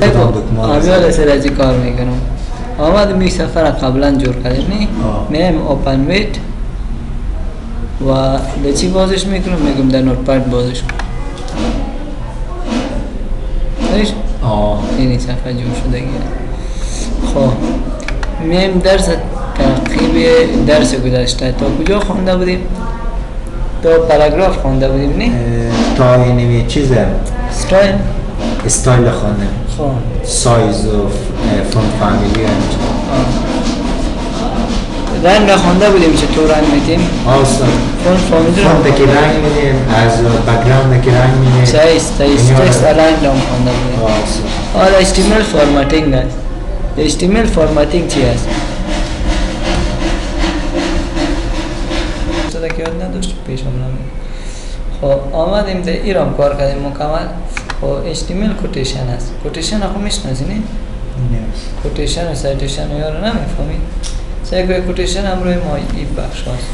کدام دکمه آمیال سرازی کار میکنم. آمد می سفر قبلا جور کردیم نی؟ میم اوپن ویت و در چی بازش میکنم؟ میگم در نوتپد بازش کنم. ایش؟ اینی صفحه جور شده گیره. خب میم درس ترقیب درس گذشته تا کجا خونده بودیم؟ تا پاراگراف خونده بودیم نی؟ تا اینمی چیزه استایل خونده خب سایز و فون فامیلی رنگ خونده بودیم چطور رنگ میتیم؟ استاد فون فامیلی فون دکی رنگ میدیم از بکگراند دکی رنگ میدیم سایز تکست رنگ دام خونده بودیم. استاد حالا HTML فورماتینگ است. HTML فورماتینگ چی است؟ صدا که یاد نداشت پیشم نمید. خب آمدیم در ایران کار کردیم مکمل. خب HTML کوتیشن است. کوتیشن آخو میشناسی نی؟ کوتیشن و سایتیشن و یارو نمیفهمید. سایگوی کوتیشن هم روی ما این بخش هست.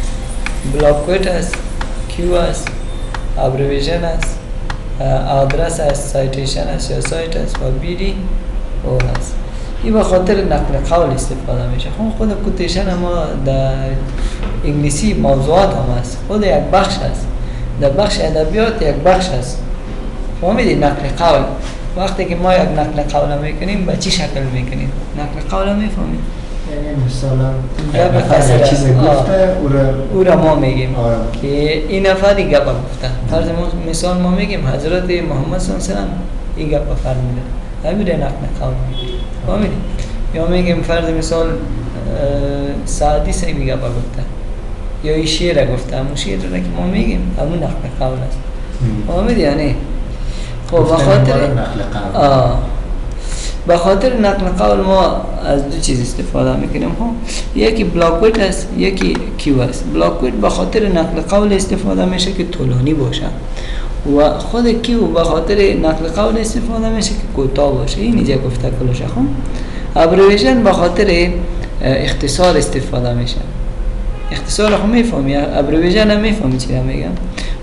بلاک کویت است، کیو است، ابریویژن است، آدرس است، سایتیشن است یا سایت است و بیدی او هست. این به خاطر نقل قول استفاده میشه. خود کوتیشن ما در انگلیسی موضوعات هم هست. خود یک بخش هست. در بخش ادبیات یک بخش هست. فهمیدی نقل قول؟ وقتی که ما یک نقل قول میکنیم به چی شکل میکنیم؟ نقل قول میفهمید؟ یعنی مثلا نفر یک چیز گفته او را ما میگیم که این نفری گپ گفته. فرض مثال ما میگیم حضرت محمد صلی الله علیه و سلم این گپ فرموده. همین نقل قول میگیم. فهمیدی؟ یا میگیم فرض مثال سعدی سی گپ گفته. یا این شعر گفته. همون شعر را که ما میگیم همون نقل قول است. فهمیدی یا نه؟ خب به خاطر نقل قول ما از دو چیز استفاده میکنیم. یکی بلاک کویت است، یکی کیو است. بلاک کویت به خاطر نقل قول استفاده میشه که طولانی باشه و خود کیو به خاطر نقل قول استفاده میشه که کوتاه باشه. این اینجا گفته کلش. ابریویژن به خاطر اختصار استفاده میشه. اختصار رو میفهمی؟ ابریویژن هم میفهمی چی میگم؟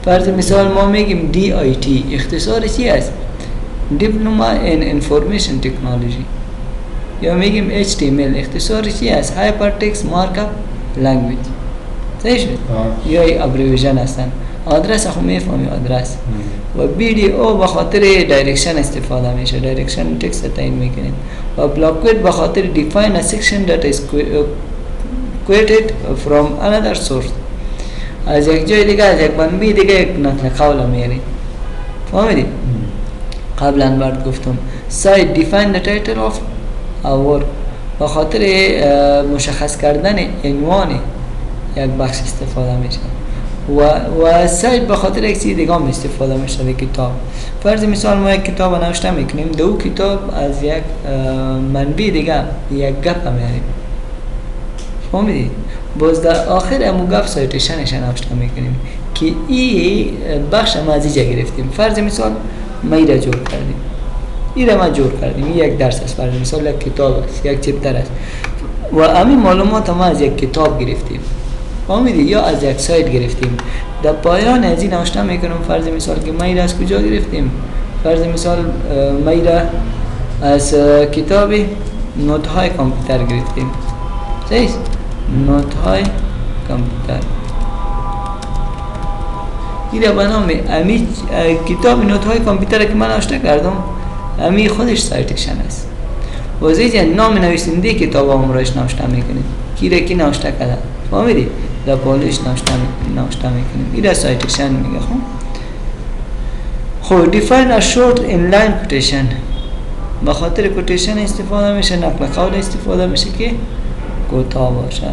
فرض مثال ما میگیم DIT اختصار چی است؟ دیپلوما این انفورمیشن تکنولوژی. یا میگیم HTML اختصار چی است؟ هایپرتکست مارکاپ لنگویج. صحیح شد؟ یا ای ابریویژن هستن. آدرس خو میفهمی آدرس. و BDO به خاطر دایرکشن استفاده میشه. دایرکشن تکست تعیین میکنیم. و بلاک کویت به خاطر define a section that is quoted from another source. از یک جای دیگه از یک منبع دیگه یک نقل قول میاری. فهمیدی؟ قبلا برات گفتم site define the title of our work. به خاطر مشخص کردن عنوان یک بخش استفاده میشه و سایت به خاطر یک چیز دیگه هم استفاده میشه. در کتاب فرض مثال ما یک کتاب نوشته میکنیم، دو کتاب از یک منبع دیگه یک گپ میاریم. فهمیدی؟ باز در آخر امو گپ سایتیشنش نوشته میکنیم که این بخش ما از اینجا گرفتیم. فرض مثال ما ایره جور کردیم، ایره ما جور کردیم، این یک درس است. فرض مثال یک کتاب است، یک چپتر است و همین معلومات ما از یک کتاب گرفتیم. فهمیدی؟ یا از یک سایت گرفتیم. در پایان از این نوشته میکنم فرض مثال که ما ایره از کجا گرفتیم. فرض مثال ما ایره از کتاب نوت های کامپیوتر گرفتیم. صحیح؟ نوت های کامپیوتر ایره به نام امی کتاب نوت های کامپیوتر که من نوشته کردم امی خودش سایتیشن است. واسه نام نویسنده کتاب امروز نوشته میکنیم کی نوشته کرده. فهمیدی؟ در پالیش نوشته میکنیم. ایره سایتیشن میگه. خب define a short inline quotation. به خاطر کوتیشن استفاده میشه، نقل قول استفاده میشه که کوتاه باشه.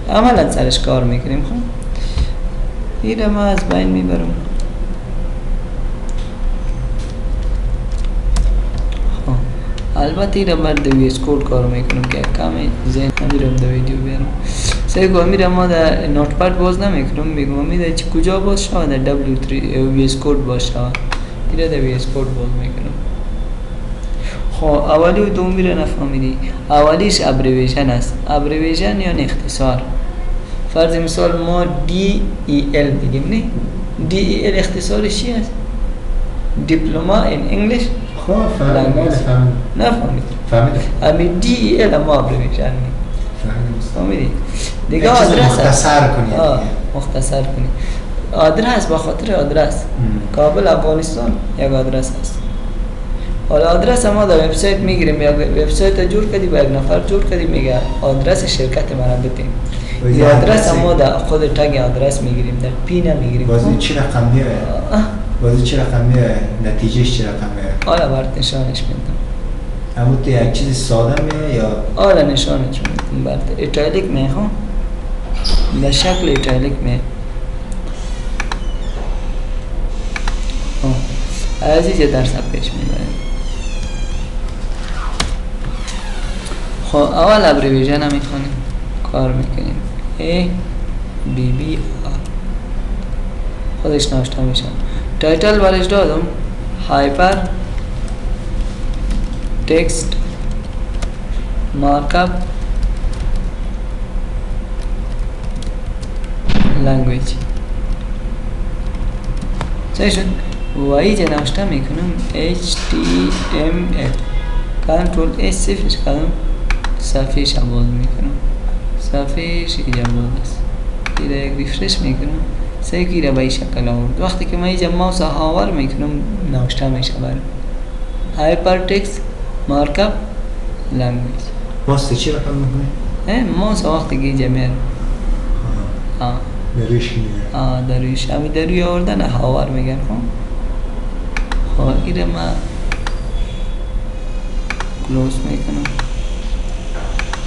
عملا سرش کار میکنیم. خب ایره ما از بین میبرم. البته ایره من دویس کود کار میکنم که کمی ذهن میرم دو ویدیو بیارم. سیگو میره ما در نوتپد باز نمیکنم، میگم میده چی کجا باز شد در W3 ویس کود باز شد. ایره در ویس کود باز میکنم. خب اولی و دومی رو نفهمیدی. اولیش ابریویژن است. ابریویژن یعنی اختصار. فرض مثال ما DEL میگیم نه؟ DEL اختصارش چی است؟ دیپلوما این انگلیش خب فهمیدم. نفهمید فهمیدم. امی دی ال ما ابریویشن فهمیدی دیگه یک چیز آدرس مختصر کنی. مختصر کنی آدرس به خاطر آدرس کابل افغانستان یک آدرس هست حالا آدرس ما در وبسایت میگیریم یا وبسایت جور کردی با یک نفر جور کردی میگه آدرس شرکت ما بدیم یا آدرس ما در خود تگ آدرس میگیریم در پی نمیگیریم بازی چی رقمیه؟ بازی چی رقمیه؟ نتیجهش چی رقمیه؟ حالا برات نشانش میدم اما تو یک چیز ساده میه یا حالا نشانش میدم برات ایتالیک میخوام به شکل ایتالیک می از اینجا درس پیش میبریم خب اول ابریویژن هم میخوانیم کار میکنیم A B B R خودش ناشته میشن تایتل برش دادم هایپر تکست مارکاپ لنگویج صحیح شد و اینجا نوشته میکنم HTML کنترل S صفرش کردم صفحهش هم باز میکنم صفحهش اینجا باز است اینجا یک ریفرش میکنم سعی که به این شکل آورد وقتی که من اینجا ماوس هاور میکنم نوشته میشه برم هایپر تکست مارکاپ لنگویج ماست چی رقم میکنی؟ ماوس وقتی که اینجا میرم درویش میگه درویش همی دروی آوردن هاور میگن خب ایره ما کلوز میکنم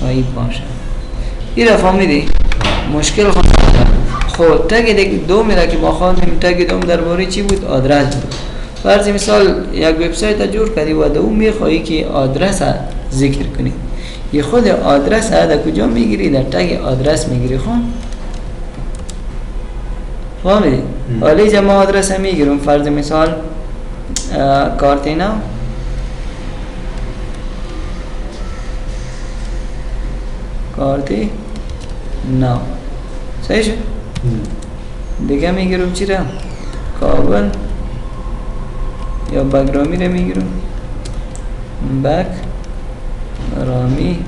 و این باشه ایره فهمیدی؟ مشکل خود خب تگ دیگه دو میره که ما خواندیم تگ دوم درباره چی بود؟ آدرس بود فرض مثال یک وبسایت جور کردی و دو میخوایی که آدرس ذکر کنی یه خود آدرس در کجا میگیری؟ در تگ آدرس میگیری خب فهمیدی؟ حالا اینجا ما آدرس هم میگیرم فرض مثال کارتینا کارتی نو صحیح شد؟ دیگه میگیرم چی را؟ کابل یا بگرامی را میگیرم بک رامی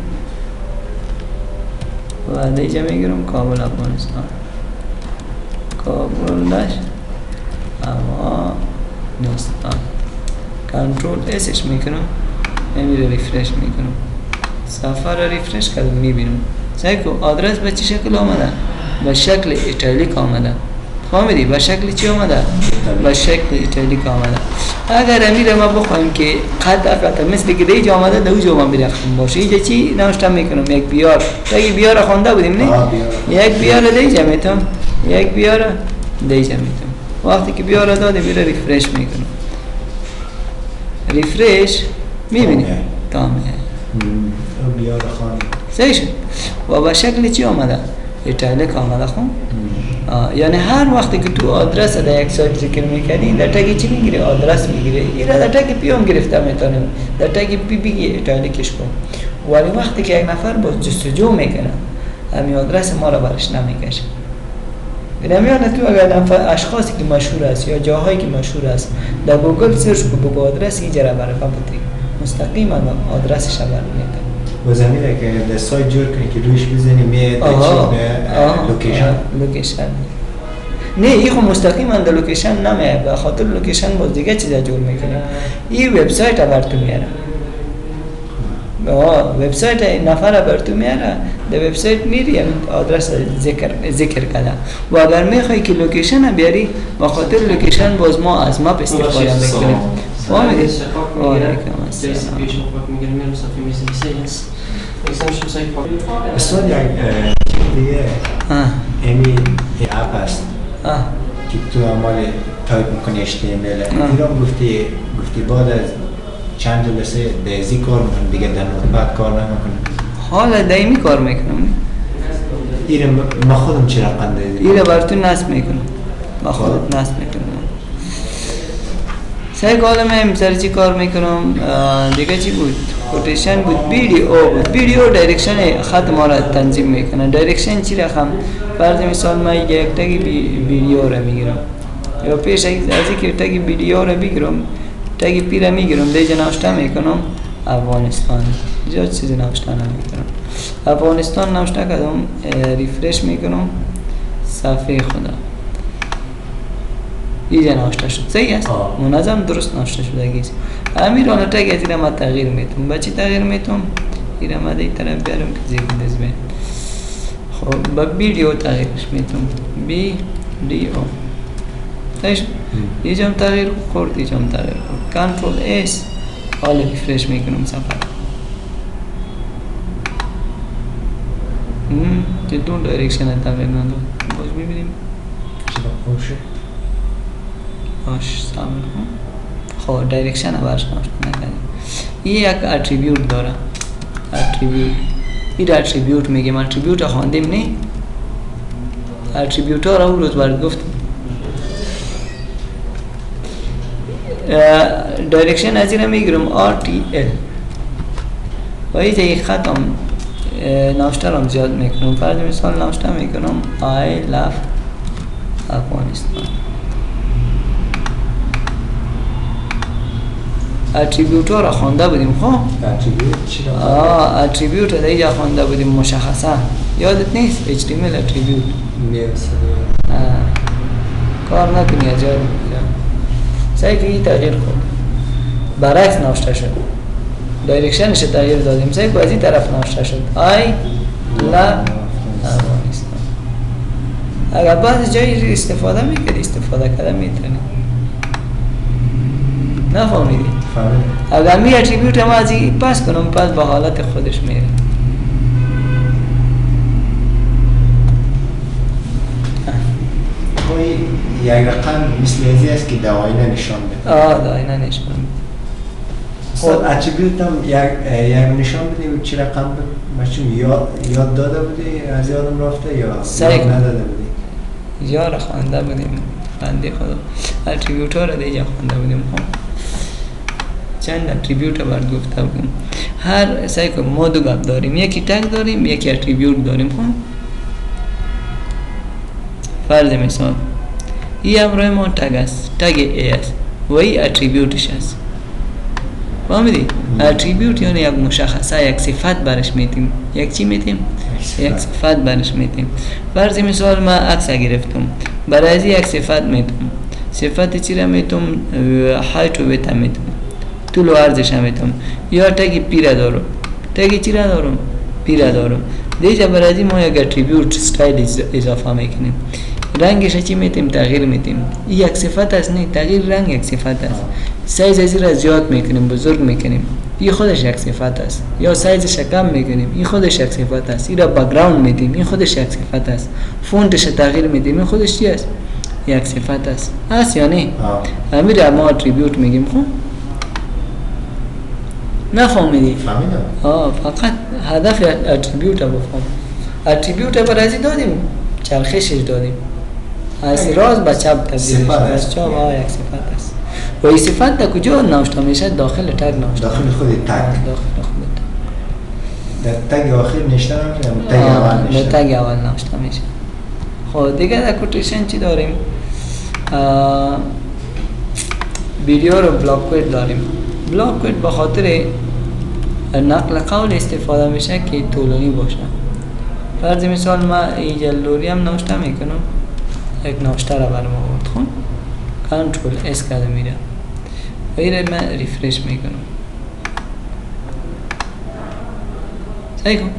و دیگه میگیرم کابل افغانستان کابل داش افغانستان کنترل اسش میکنم میره ریفرش میکنم صفحه را ریفرش کردم میبینم سعی که آدرس به چه شکل آمده؟ به شکل ایتالیک آمده فهمیدی؟ به شکل چی آمده؟ به شکل ایتالیک آمده اگر امیر ما بخوایم که قطع مثل که دیجا آمده دو جا ما برختم باشه اینجا چی نوشته میکنم؟ یک بیار تا یک بیار خونده بودیم نه؟ یک بیار دیجا میتونم یک بیار دیجا میتونم وقتی که بیار داده میره ریفرش میکنم ریفرش میبینی؟ تمامه بیار خواهی صحیح شد و به شکل چی آمده؟ ایتالیک آمده خون؟ یعنی هر وقتی که تو آدرس در یک سایت ذکر میکنی در تگ چی میگیری؟ آدرس میگیری این در تگ پی هم گرفته میتونیم در تگ پی بگی ایتالیکش کن ولی وقتی که یک نفر با جستجو میکنه همین آدرس ما را برش نمیکشه نمیانه تو اگر اشخاصی که مشهور است یا جاهایی که مشهور است در گوگل سرچ کو بگو آدرس اینجا را برای ببطی مستقیما آدرسش را برمیتن و زمینه که در سایت جور کنی که رویش بزنی میه در چیز به لوکیشن نه این خو مستقیما در لوکیشن نمیه به خاطر لوکیشن باز دیگه چیزا جور میکنیم این وبسایت را بر تو میاره وبسایت نفر بر تو میاره در وبسایت میری آدرس ذکر کرده و اگر میخوای که لوکیشن بیاری با خاطر لوکیشن باز ما از مپ استفاده میکنیم فهمیدی؟ استاد یک دیگه امی اپ هست که تو عمال تایپ میکنی HTML ایران گفتی بعد از چند جلسه دیزی کار میکنم دیگه در نوتپد کار نمیکنم حالا دائمی کار میکنم ایره ما خودم چرا قنده ایره بر تو نصب میکنم ما خودت نصب میکنم سعی کردم سرچی کار میکنم دیگه چی بود کوتیشن بود ویدیو دایرکشن خط ما را تنظیم میکنه دایرکشن چی رقم فرض مثال ما یک تگ ویدیو را میگیرم یا پیش از اینکه تگ ویدیو را بگیرم تگ پیره میگیرم دیگه نوشته میکنم افغانستان، اینجا چیزی نوشته نمیکنم. افغانستان نوشته کردم، ریفرش میکنم صفحه خدا، اینجا نوشته شد. صحیح است؟ منظم درست نوشته شده گیست. امیر آن تگ از ایره ما تغییر میتونم. با چی تغییر میتونم؟ ایره ما دیگه طرف بیارم که زیگه دزبه. خب با ویدیو تغییرش میتونم. ویدیو صحیح شد؟ اینجا هم تغییر خورد، اینجا هم تغییر خورد. کنترل اس حالا ریفرش میکنم صفحه. دون دایرکشن تغییر نداد. باز میبینیم چرا خوب شد؟ باش سامن کن. خب دایرکشن برش نکردیم. این یک اتریبیوت داره. اتریبیوت این اتریبیوت میگیم. اتریبیوت خواندیم نه؟ اتریبیوت ها را اون روز برد گفتیم. دایرکشن از این میگیرم RTL و اینجا یک خط هم نوشته رو زیاد میکنم. فرض مثال نوشته میکنم I love افغانستان. اتریبیوت ها را خوانده بودیم. خب اتریبیوت چی را؟ اتریبیوت را دیگه خوانده بودیم مشخصه. یادت نیست؟ HTML اتریبیوت کار نکنی از یاد میگیرم. سعی که این تغییر خود برعکس نوشته شد، دایرکشنش تغییر دادیم. سعی که از این طرف نوشته شد I love افغانستان. اگر بعض جایی استفاده میکردی استفاده کرده میتونی. نفهمیدی؟ اگر می اتریبیوت ما از این پس کنم پس به حالت خودش میره. یک رقم مثل ازی است که در آینه نشان بده. در آینه نشان بده. خب اتریبیوت هم یک نشان بده و چی رقم بود؟ مچون یاد داده بودی از یادم رفته یا یاد نداده بودی؟ یاد خوانده بودیم بنده خدا. اتریبیوت ها را دیگه خوانده بودیم. چند اتریبیوت را برد گفته بودیم. هر سعی کنم ما دو گپ داریم، یکی تگ داریم یکی اتریبیوت داریم. فرض مثال این امروی ما تگ است، تگ ای است و این اتریبیوتش است. فهمیدی؟ اتریبیوت یعنی یک مشخصه، یک صفت برش میتیم. یک چی میتیم؟ یک صفت برش میتیم. فرض مثال ما عکس گرفتم، برای از یک صفت میتم. صفت چی را میتم؟ هایت و ویت میتم، طول و عرضش میتم. یا تگ پیره دارم. تگ چی را دارم؟ پیره دارم. دیگه برای ما یک اتریبیوت استایل اضافه میکنیم. رنگش چی میتیم؟ تغییر میتیم. این یک صفت است نه، تغییر رنگ یک صفت است. سایز از را زیاد میکنیم، بزرگ میکنیم، این خودش یک صفت است. یا سایزش کم میکنیم، این خودش یک صفت است. این را بک‌گراند میدیم، این خودش یک صفت است. فونتش تغییر میدیم، این خودش چی است؟ یک صفت است. است یا نه؟ امیر ما اتریبیوت میگیم. خب نفهمیدی؟ فهمیدم. فقط هدف اتریبیوت رو بفهم. اتریبیوت برای ازی دادیم، چرخشش دادیم. از راست به چپ تبدیل شد. از چپ یک صفت است. و این صفت در کجا نوشته میشه؟ داخل تگ نوشته. داخل خود تگ. داخل خود تگ. در تگ آخر نوشته نمیشه، تگ اول نوشته. در تگ اول نوشته میشه. خب دیگه در کوتیشن چی داریم؟ ویدیو رو بلاک کویت داریم. بلاک کویت به خاطر نقل قول استفاده میشه که طولانی باشه. فرض مثال ما اینجا لوری هم نوشته میکنم، یک نوشته را برام آورد. خب کنترل اس کرده میره و این من ریفرش میکنم. صحیح کن.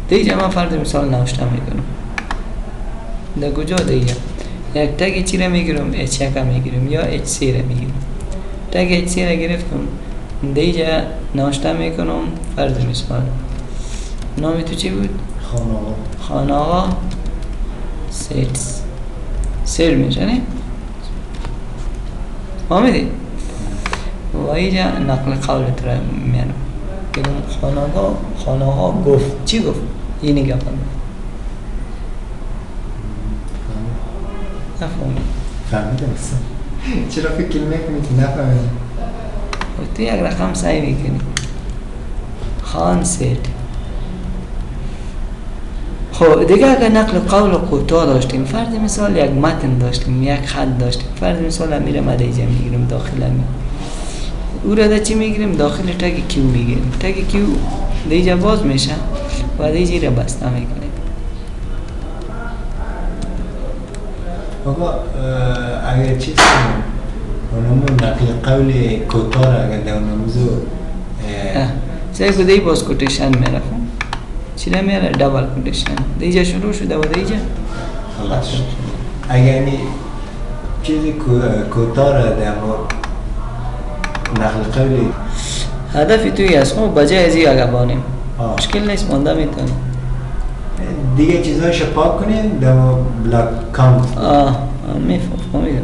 دیگه من فرض مثال نوشته میکنم. در کجا دیگه یک تگ چی را میگیرم؟ H1 را میگیرم یا H3 را میگیرم. تگ H3 را گرفتم دیگه نوشته میکنم. فرض مثال نام تو چی بود؟ خانه آقا سیر میشه نه؟ فهمیدی؟ و اینجا نقل قولت را میانم بگم خانه آقا گفت. چی گفت؟ اینی گفت نفهمی؟ فهمیدم اصلا. چرا فکر میکنی که نفهمیدم؟ تو یک رقم سعی میکنی. خان سید. خب دیگه اگر نقل قول و کوتاه داشتیم، فرض مثال یک متن داشتیم، یک خط داشتیم، فرض مثال امیر مدیجه میگیرم داخل امیر او را چی میگیریم؟ داخل تگ کیو میگیریم. تگ کیو دیجا باز میشه و دیجا را بسته میکنیم. آقا اگر چیز کنیم اونمون نقل قول کوتاه اگر در اونموزو سعی کدهی باز کوتیشن میره چی نمیره؟ دبل کوتیشن دیجا شروع شده و دیجا خلاص شد. اگر این چیزی کوتاه را در نقل قولی هدفی توی است خب بجای ازی اگه بانیم مشکل نیست مانده میتونیم دیگه چیزهایش پاک کنیم در بلاک کانت فهمیدم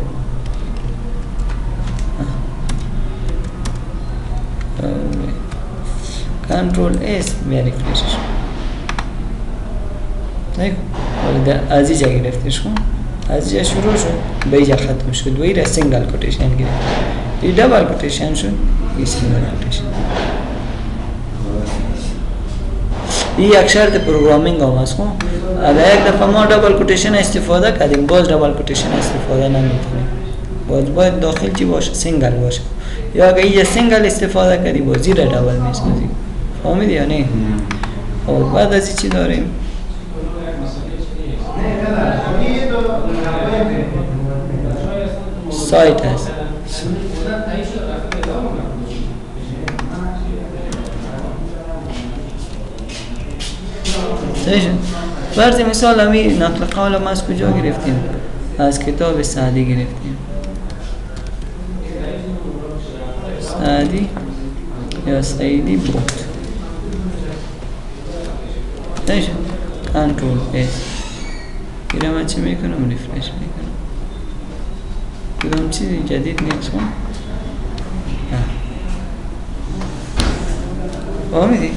کنترل اس میاری کلیشش نیکن ولی از اینجا گرفتش کن از اینجا شروع شد به اینجا ختم شد و این را سنگل کوتیشن گرفت این دبل کوتیشن شد این سنگل کوتیشن این یک شرط پروگرامینگ هم هست اگر یک دفعه ما دبل کوتیشن استفاده کردیم باز دبل کوتیشن استفاده نمیتونیم باید داخل چی باشه؟ سنگل باشه یا اگر اینجا سنگل استفاده کردی باز زیر دبل میسازی فهمیدی یا نه؟ خب بعد از چی داریم؟ سایت هست فرض مثال همی نقل قول ما از کجا گرفتیم؟ از کتاب سعدی گرفتیم سعدی یا سعیدی بود نشد کنترل اس گیره من چه میکنم؟ ریفرش میکنم کدام چیزی جدید نیست فهمیدی؟